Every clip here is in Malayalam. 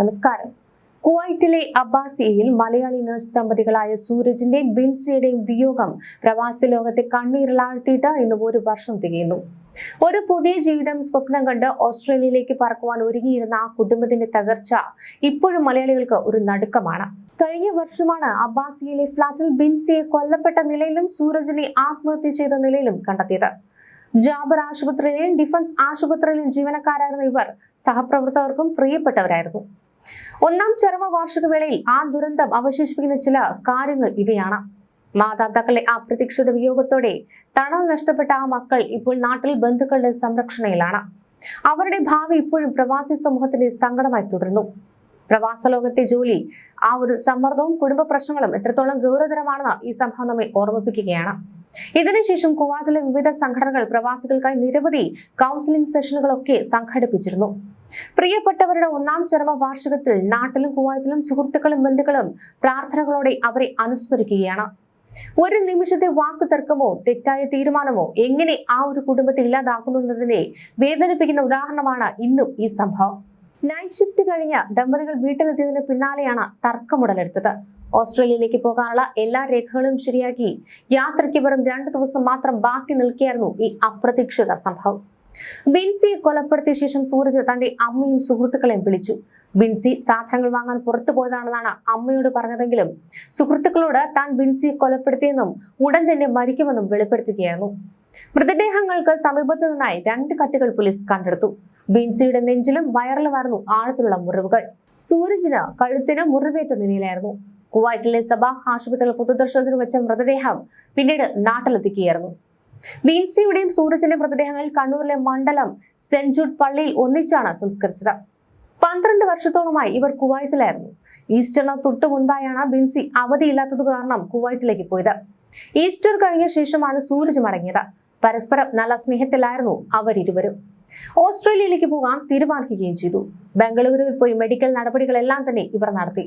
നമസ്കാരം. കുവൈറ്റിലെ അബ്ബാസിയയിൽ മലയാളി നഴ്സ് ദമ്പതികളായ സൂരജിന്റെയും ബിൻസിയുടെയും വിയോഗം പ്രവാസി ലോകത്തെ കണ്ണീരിലാഴ്ത്തിയിട്ട് ഇന്ന് 1 വർഷം തികയുന്നു. ഒരു പുതിയ ജീവിതം സ്വപ്നം കണ്ട് ഓസ്ട്രേലിയയിലേക്ക് പറക്കുവാൻ ഒരുങ്ങിയിരുന്ന ആ കുടുംബത്തിന്റെ തകർച്ച ഇപ്പോഴും മലയാളികൾക്ക് ഒരു നടുക്കമാണ്. കഴിഞ്ഞ വർഷമാണ് അബ്ബാസിയയിലെ ഫ്ളാറ്റിൽ ബിൻസിയെ കൊല്ലപ്പെട്ട നിലയിലും സൂരജിനെ ആത്മഹത്യ ചെയ്ത നിലയിലും കണ്ടെത്തിയത്. ജാബർ ആശുപത്രിയിലെയും ഡിഫൻസ് ആശുപത്രിയിലെയും ജീവനക്കാരായിരുന്ന ഇവർ സഹപ്രവർത്തകർക്കും പ്രിയപ്പെട്ടവരായിരുന്നു. ഒന്നാം ചരമവാർഷിക വേളയിൽ ആ ദുരന്തം അവശേഷിപ്പിക്കുന്ന ചില കാര്യങ്ങൾ ഇവയാണ്. മാതാപിതാക്കളുടെ അപ്രതീക്ഷിത വിയോഗത്തോടെ തണൽ നഷ്ടപ്പെട്ട ആ മക്കൾ ഇപ്പോൾ നാട്ടിൽ ബന്ധുക്കളുടെ സംരക്ഷണയിലാണ്. അവരുടെ ഭാവി ഇപ്പോഴും പ്രവാസി സമൂഹത്തിന്റെ സങ്കടമായി തുടരുന്നു. പ്രവാസ ലോകത്തെ ജോലി, ആ ഒരു സമ്മർദ്ദവും കുടുംബ പ്രശ്നങ്ങളും എത്രത്തോളം ഗൗരവതരമാണെന്ന് ഈ സംഭവം നമ്മെ ഓർമ്മിപ്പിക്കുകയാണ്. ഇതിനുശേഷം കുവൈറ്റിലെ വിവിധ സംഘടനകൾ പ്രവാസികൾക്കായി നിരവധി കൗൺസിലിംഗ് സെഷനുകളൊക്കെ സംഘടിപ്പിച്ചിരുന്നു. പ്രിയപ്പെട്ടവരുടെ ഒന്നാം ചരമവാർഷികത്തിൽ നാട്ടിലും കുവൈറ്റിലും സുഹൃത്തുക്കളും ബന്ധുക്കളും പ്രാർത്ഥനകളോടെ അവരെ അനുസ്മരിക്കുകയാണ്. ഒരു നിമിഷത്തെ വാക്കു തർക്കമോ തെറ്റായ തീരുമാനമോ എങ്ങനെ ആ ഒരു കുടുംബത്തെ ഇല്ലാതാക്കുന്നതിനെ വേദനിപ്പിക്കുന്ന ഉദാഹരണമാണ് ഇന്നും ഈ സംഭവം. നൈറ്റ് ഷിഫ്റ്റ് കഴിഞ്ഞ ദമ്പതികൾ വീട്ടിലെത്തിയതിന് പിന്നാലെയാണ് തർക്കമുടലെടുത്തത്. ഓസ്ട്രേലിയയിലേക്ക് പോകാനുള്ള എല്ലാ രേഖകളും ശരിയാക്കി യാത്രയ്ക്ക് വെറും 2 ദിവസം മാത്രം ബാക്കി നിൽക്കുകയായിരുന്നു ഈ അപ്രതീക്ഷിത സംഭവം. ബിൻസിയെ കൊലപ്പെടുത്തിയ ശേഷം സൂരജ് തന്റെ അമ്മയും സുഹൃത്തുക്കളെയും വിളിച്ചു. ബിൻസി സാധനങ്ങൾ വാങ്ങാൻ പുറത്തു പോയതാണെന്നാണ് അമ്മയോട് പറഞ്ഞതെങ്കിലും സുഹൃത്തുക്കളോട് താൻ ബിൻസിയെ കൊലപ്പെടുത്തിയെന്നും ഉടൻ തന്നെ മരിക്കുമെന്നും വെളിപ്പെടുത്തുകയായിരുന്നു. മൃതദേഹങ്ങൾക്ക് സമീപത്തു നിന്നായി 2 കത്തികൾ പോലീസ് കണ്ടെടുത്തു. ബിൻസിയുടെ നെഞ്ചിലും വയറിലുമായിരുന്നു ആഴത്തിലുള്ള മുറിവുകൾ. സൂരജിന് കഴുത്തിന് മുറിവേറ്റ നിലയിലായിരുന്നു. കുവൈറ്റിലെ സബാഹ് ആശുപത്രിയിൽ പൊതുദർശനത്തിന് വെച്ച മൃതദേഹം പിന്നീട് നാട്ടിലെത്തിക്കുകയായിരുന്നു. ബിൻസിയുടെയും സൂരജിന്റെ മൃതദേഹങ്ങൾ കണ്ണൂരിലെ മണ്ഡലം സെന്റ് ജൂഡ് പള്ളിയിൽ ഒന്നിച്ചാണ് സംസ്കരിച്ചത്. 12 വർഷത്തോളമായി ഇവർ കുവൈറ്റിലായിരുന്നു. ഈസ്റ്ററിന് തൊട്ടു മുൻപായാണ് ബിൻസി അവധിയില്ലാത്തത് കാരണം കുവൈറ്റിലേക്ക് പോയത്. ഈസ്റ്റർ കഴിഞ്ഞ ശേഷമാണ് സൂരജ് മടങ്ങിയത്. പരസ്പരം നല്ല സ്നേഹത്തിലായിരുന്നു അവരിരുവരും. ഓസ്ട്രേലിയയിലേക്ക് പോകാൻ തീരുമാനിക്കുകയും ചെയ്തു. ബംഗളൂരുവിൽ പോയി മെഡിക്കൽ നടപടികളെല്ലാം തന്നെ ഇവർ നടത്തി.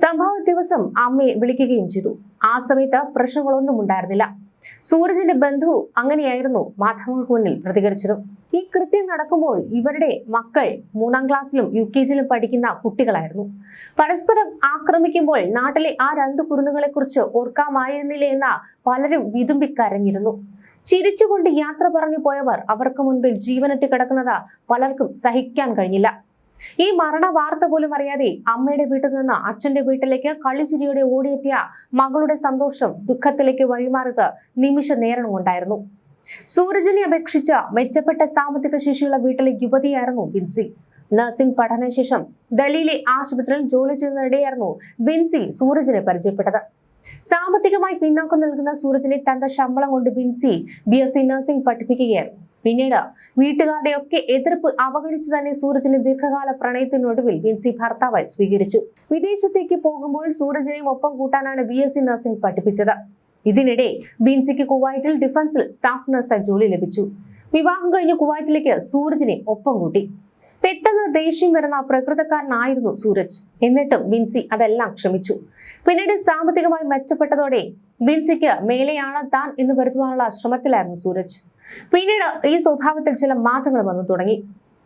സംഭവ ദിവസം അമ്മയെ വിളിക്കുകയും ചെയ്തു. ആ സമയത്ത് പ്രശ്നങ്ങളൊന്നും ഉണ്ടായിരുന്നില്ല. സൂരജിന്റെ ബന്ധു അങ്ങനെയായിരുന്നു മാധ്യമങ്ങൾക്ക് മുന്നിൽ പ്രതികരിച്ചതും. ഈ കൃത്യം നടക്കുമ്പോൾ ഇവരുടെ മക്കൾ 3ാം ക്ലാസ്സിലും UKGയിലും പഠിക്കുന്ന കുട്ടികളായിരുന്നു. പരസ്പരം ആക്രമിക്കുമ്പോൾ നാട്ടിലെ ആ 2 കുരുന്നുകളെ കുറിച്ച് ഓർക്കാമായിരുന്നില്ലേ എന്ന പലരും വിതുമ്പിക്കരഞ്ഞിരുന്നു. ചിരിച്ചുകൊണ്ട് യാത്ര പറഞ്ഞു പോയവർ അവർക്ക് മുൻപിൽ ജീവനിട്ട് കിടക്കുന്നത് പലർക്കും സഹിക്കാൻ കഴിഞ്ഞില്ല. ഈ മരണ വാർത്ത പോലും അറിയാതെ അമ്മയുടെ വീട്ടിൽ നിന്ന് അച്ഛന്റെ വീട്ടിലേക്ക് കളിച്ചിരിയോടെ ഓടിയെത്തിയ മകളുടെ സന്തോഷം ദുഃഖത്തിലേക്ക് വഴിമാറിയത് നിമിഷ നേരം കൊണ്ടായിരുന്നു. സൂരജിനെ അപേക്ഷിച്ച മെച്ചപ്പെട്ട സാമ്പത്തിക ശേഷിയുള്ള വീട്ടിലെ യുവതിയായിരുന്നു ബിൻസി. നഴ്സിംഗ് പഠനശേഷം ഡൽഹിയിലെ ആശുപത്രിയിൽ ജോലി ചെയ്യുന്നതിനിടെയായിരുന്നു ബിൻസി സൂരജിനെ പരിചയപ്പെട്ടത്. സാമ്പത്തികമായി പിന്നാക്കം നൽകുന്ന സൂരജിനെ തന്റെ ശമ്പളം കൊണ്ട് ബിൻസി BSc നഴ്സിംഗ് പഠിപ്പിക്കുകയായിരുന്നു. പിന്നീട് വീട്ടുകാരുടെയൊക്കെ എതിർപ്പ് അവഗണിച്ചു തന്നെ സൂരജിന്റെ ദീർഘകാല പ്രണയത്തിനൊടുവിൽ ബിൻസി ഭർത്താവായി സ്വീകരിച്ചു. വിദേശത്തേക്ക് പോകുമ്പോൾ സൂരജിനെയും ഒപ്പം കൂട്ടാനാണ് BSc നഴ്സിംഗ് പഠിപ്പിച്ചത്. ഇതിനിടെ ബിൻസിക്ക് കുവൈറ്റിൽ ഡിഫൻസിൽ സ്റ്റാഫ് നഴ്സായി ജോലി ലഭിച്ചു. വിവാഹം കഴിഞ്ഞ് കുവൈറ്റിലേക്ക് സൂരജിനെ ഒപ്പം കൂട്ടി. പെട്ടെന്ന് ദേഷ്യം വരുന്ന പ്രകൃതക്കാരനായിരുന്നു സൂരജ്. എന്നിട്ടും ബിൻസി അതെല്ലാം ക്ഷമിച്ചു. പിന്നീട് സാമ്പത്തികമായി മെച്ചപ്പെട്ടതോടെ ബിൻസിക്ക് മേലെയാണ് താൻ എന്ന് വരുത്തുവാനുള്ള ശ്രമത്തിലായിരുന്നു സൂരജ്. പിന്നീട് ഈ സ്വഭാവത്തിൽ ചില മാറ്റങ്ങൾ വന്നു തുടങ്ങി.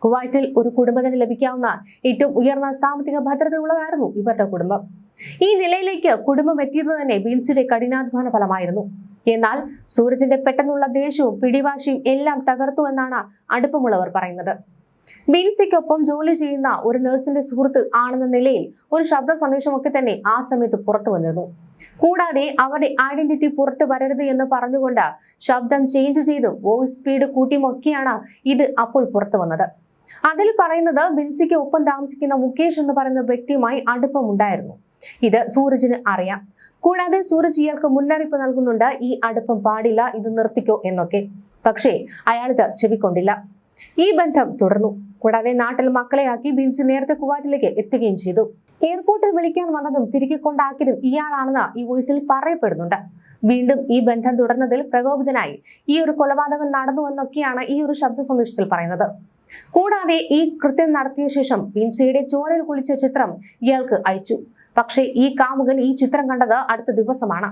കുവൈറ്റിൽ ഒരു കുടുംബത്തിന് ലഭിക്കാവുന്ന ഏറ്റവും ഉയർന്ന സാമ്പത്തിക ഭദ്രതയുള്ളതായിരുന്നു ഇവരുടെ കുടുംബം. ഈ നിലയിലേക്ക് കുടുംബം എത്തിയത് തന്നെ ബിൻസിയുടെ കഠിനാധ്വാന ഫലമായിരുന്നു. എന്നാൽ സൂരജിന്റെ പെട്ടെന്നുള്ള ദേഷ്യവും പിടിവാശിയും എല്ലാം തകർത്തു എന്നാണ് അടുപ്പമുള്ളവർ പറയുന്നത്. ബിൻസിക്കൊപ്പം ജോലി ചെയ്യുന്ന ഒരു നഴ്സിന്റെ സുഹൃത്ത് ആണെന്ന നിലയിൽ ഒരു ശബ്ദ സന്ദേശമൊക്കെ തന്നെ ആ സമയത്ത് പുറത്തു വന്നിരുന്നു. കൂടാതെ അവരുടെ ഐഡന്റിറ്റി പുറത്തു വരരുത് എന്ന് പറഞ്ഞുകൊണ്ട് ശബ്ദം ചേഞ്ച് ചെയ്തും വോയിസ് സ്പീഡ് കൂട്ടിയുമൊക്കെയാണ് ഇത് അപ്പോൾ പുറത്തു വന്നത്. അതിൽ പറയുന്നത് ബിൻസിക്ക് ഒപ്പം താമസിക്കുന്ന മുകേഷ് എന്ന് പറയുന്ന വ്യക്തിയുമായി അടുപ്പമുണ്ടായിരുന്നു. ഇത് സൂരജിന് അറിയാം. കൂടാതെ സൂരജ് ഇയാൾക്ക് മുന്നറിയിപ്പ് നൽകുന്നുണ്ട്, ഈ അടുപ്പം പാടില്ല, ഇത് നിർത്തിക്കോ എന്നൊക്കെ. പക്ഷേ അയാൾ ഇത് ചെവിക്കൊണ്ടില്ല. ഈ ബന്ധം തുടർന്നു. കൂടാതെ നാട്ടിൽ മക്കളെയാക്കി ബിൻസി നേരത്തെ കുവൈറ്റിലേക്ക് എത്തുകയും ചെയ്തു. എയർപോർട്ടിൽ വിളിക്കാൻ വന്നതും തിരികെ കൊണ്ടാക്കിയതും ഇയാളാണെന്ന് ഈ വോയിസിൽ പറയപ്പെടുന്നുണ്ട്. വീണ്ടും ഈ ബന്ധം തുടർന്നതിൽ പ്രകോപിതനായി ഈ ഒരു കൊലപാതകം നടന്നുവെന്നൊക്കെയാണ് ഈ ഒരു ശബ്ദ സന്ദേശത്തിൽ പറയുന്നത്. കൂടാതെ ഈ കൃത്യം നടത്തിയ ശേഷം ബിൻസിയുടെ ചോരയിൽ കുളിച്ച ചിത്രം ഇയാൾക്ക് അയച്ചു. പക്ഷേ ഈ കാമുകൻ ഈ ചിത്രം കണ്ടത് അടുത്ത ദിവസമാണ്.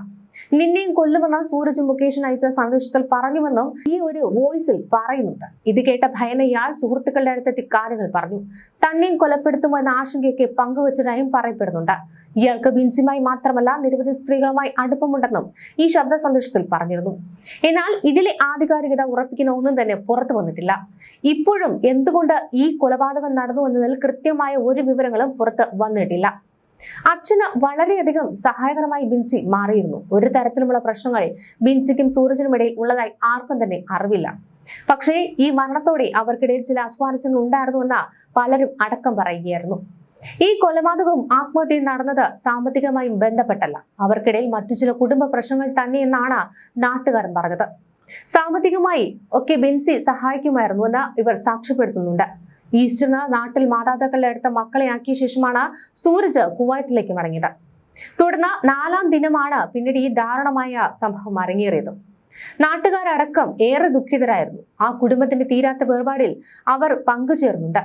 നിന്നെയും കൊല്ലുമെന്ന് സൂരജ് മുകേഷിന് അയച്ച സന്ദേശത്തിൽ പറഞ്ഞുവെന്നും ഈ ഒരു വോയിസിൽ പറയുന്നുണ്ട്. ഇത് കേട്ട ഭയന്ന ഇയാൾ സുഹൃത്തുക്കളുടെ അടുത്തെത്തി കാര്യങ്ങൾ പറഞ്ഞു. തന്നെയും കൊലപ്പെടുത്തുമോ എന്ന ആശങ്കയൊക്കെ പങ്കുവച്ചതായും പറയപ്പെടുന്നുണ്ട്. ഇയാൾക്ക് ബിൻസിയുമായി മാത്രമല്ല നിരവധി സ്ത്രീകളുമായി അടുപ്പമുണ്ടെന്നും ഈ ശബ്ദ സന്ദേശത്തിൽ പറഞ്ഞിരുന്നു. എന്നാൽ ഇതിലെ ആധികാരികത ഉറപ്പിക്കുന്ന ഒന്നും തന്നെ പുറത്തു വന്നിട്ടില്ല. ഇപ്പോഴും എന്തുകൊണ്ട് ഈ കൊലപാതകം നടന്നു എന്നതിൽ കൃത്യമായ ഒരു വിവരങ്ങളും പുറത്ത് വന്നിട്ടില്ല. അച്ഛന് വളരെയധികം സഹായകരമായി ബിൻസി മാറിയിരുന്നു. ഒരു തരത്തിലുമുള്ള പ്രശ്നങ്ങൾ ബിൻസിക്കും സൂരജിനും ഇടയിൽ ഉള്ളതായി ആർക്കും തന്നെ അറിവില്ല. പക്ഷേ ഈ മരണത്തോടെ അവർക്കിടയിൽ ചില അസ്വാരസ്യങ്ങൾ ഉണ്ടായിരുന്നുവെന്ന് പലരും അടക്കം പറയുകയായിരുന്നു. ഈ കൊലപാതകവും ആത്മഹത്യയും നടന്നത് സാമ്പത്തികമായും ബന്ധപ്പെട്ടല്ല. അവർക്കിടയിൽ മറ്റു ചില കുടുംബ പ്രശ്നങ്ങൾ തന്നെയെന്നാണ് നാട്ടുകാരൻ പറഞ്ഞത്. സാമ്പത്തികമായി ഒക്കെ ബിൻസി സഹായിക്കുമായിരുന്നുവെന്ന് ഇവർ സാക്ഷ്യപ്പെടുത്തുന്നുണ്ട്. ഈസ്റ്ററിന് നാട്ടിൽ മാതാപിതാക്കളുടെ അടുത്ത മക്കളെ ആക്കിയ ശേഷമാണ് സൂരജ് കുവൈറ്റിലേക്ക് മടങ്ങിയത്. തുടർന്ന് 4-ാം ദിനമാണ് പിന്നീട് ഈ ദാരുണമായ സംഭവം അരങ്ങേറിയത്. നാട്ടുകാരടക്കം ഏറെ ദുഃഖിതരായിരുന്നു. ആ കുടുംബത്തിന്റെ തീരാത്ത വേർപാടിൽ അവർ പങ്കുചേർന്നുണ്ട്.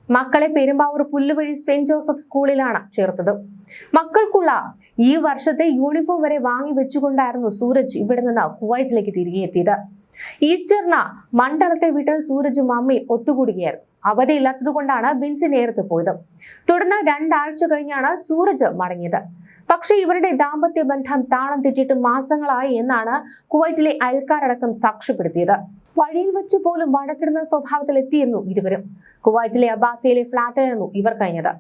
മക്കളെ പെരുമ്പാവൂർ പുല്ലുവഴി സെന്റ് ജോസഫ് സ്കൂളിലാണ് ചേർത്തത്. മക്കൾക്കുള്ള ഈ വർഷത്തെ യൂണിഫോം വരെ വാങ്ങി വെച്ചുകൊണ്ടായിരുന്നു സൂരജ് ഇവിടെ നിന്ന് കുവൈറ്റിലേക്ക് തിരികെ എത്തിയത്. ഈസ്റ്ററിന് മണ്ഡലത്തെ വീട്ടിൽ സൂരജും അമ്മയും ഒത്തുകൂടുകയായിരുന്നു. അവധിയില്ലാത്തത് കൊണ്ടാണ് ബിൻസി നേരത്തെ പോയത്. തുടർന്ന് 2 ആഴ്ച കഴിഞ്ഞാണ് സൂരജ് മടങ്ങിയത്. പക്ഷേ ഇവരുടെ ദാമ്പത്യ ബന്ധം താളം തെറ്റിയിട്ട് മാസങ്ങളായി എന്നാണ് കുവൈറ്റിലെ അയൽക്കാരടക്കം സാക്ഷ്യപ്പെടുത്തിയത്. വഴിയിൽ വെച്ച് പോലും വഴക്കിടുന്ന സ്വഭാവത്തിലെത്തിയിരുന്നു ഇരുവരും. കുവൈറ്റിലെ അബ്ബാസിയയിലെ ഫ്ളാറ്റിലായിരുന്നു ഇവർ കഴിഞ്ഞത്.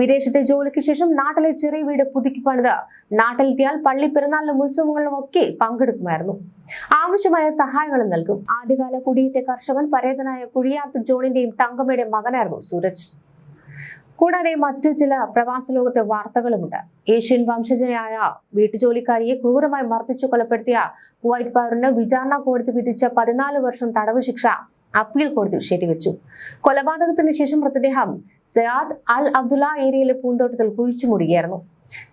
വിദേശത്തെ ജോലിക്ക് ശേഷം നാട്ടിലെ ചെറിയ വീട് പുതുക്കി പണിത് നാട്ടിലെത്തിയാൽ പള്ളി പെരുന്നാളിലും ഉത്സവങ്ങളിലും ഒക്കെ പങ്കെടുക്കുമായിരുന്നു. ആവശ്യമായ സഹായങ്ങളും നൽകും. ആദ്യകാല കുടിയേറ്റ കർഷകൻ പരേതനായ കുഴിയാത്ത് ജോണിന്റെയും തങ്കമ്മയുടെയും മകനായിരുന്നു സൂരജ്. കൂടാതെ മറ്റു ചില പ്രവാസ ലോകത്തെ വാർത്തകളുമുണ്ട്. ഏഷ്യൻ വംശജനായ വീട്ടുജോലിക്കാരിയെ ക്രൂരമായി മർദ്ദിച്ചു കൊലപ്പെടുത്തിയ കുവൈറ്റ് പൗരന് വിചാരണ കോടതി വിധിച്ച 14 വർഷം തടവ് ശിക്ഷ അപ്പീൽ കോടതി ശരിവെച്ചു. കൊലപാതകത്തിന് ശേഷം മൃതദേഹം സയാദ് അൽ അബ്ദുള്ള ഏരിയയിലെ പൂന്തോട്ടത്തിൽ കുഴിച്ചുമൂടുകയായിരുന്നു.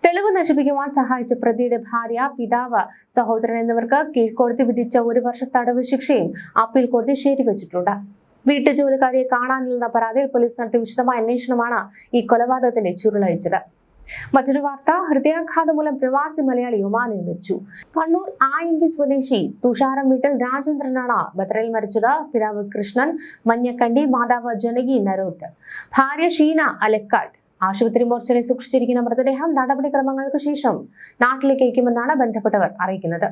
തെളിവ് നശിപ്പിക്കുവാൻ സഹായിച്ച പ്രതിയുടെ ഭാര്യ, പിതാവ്, സഹോദരൻ എന്നിവർക്ക് കീഴ്ക്കോടതി വിധിച്ച 1 വർഷ തടവ് ശിക്ഷയും അപ്പീൽ കോടതി ശരിവെച്ചിട്ടുണ്ട്. വീട്ടുജോലിക്കാരിയെ കാണാനില്ലെന്ന പരാതിയിൽ പോലീസ് നടത്തിയ വിശദമായ അന്വേഷണമാണ് ഈ കൊലപാതകത്തിന്റെ ചുരുളഴിച്ചത്. മറ്റൊരു വാർത്ത, ഹൃദയാഘാതം മൂലം പ്രവാസി മലയാളി ഒമാനിൽ മരിച്ചു. കണ്ണൂർ ആയങ്കി സ്വദേശി തുഷാരം വീട്ടിൽ രാജേന്ദ്രനാണ് ബദ്രയിൽ മരിച്ചത്. പിതാവ് കൃഷ്ണൻ മഞ്ഞക്കണ്ടി, മാതാവ് ജനകി നരോത്ത്, ഭാര്യ ഷീന അലക്കാട്. ആശുപത്രി മോർച്ചറിൽ സൂക്ഷിച്ചിരിക്കുന്ന മൃതദേഹം നടപടിക്രമങ്ങൾക്ക് ശേഷം നാട്ടിലേക്ക് അയക്കുമെന്നാണ് ബന്ധപ്പെട്ടവർ അറിയിക്കുന്നത്.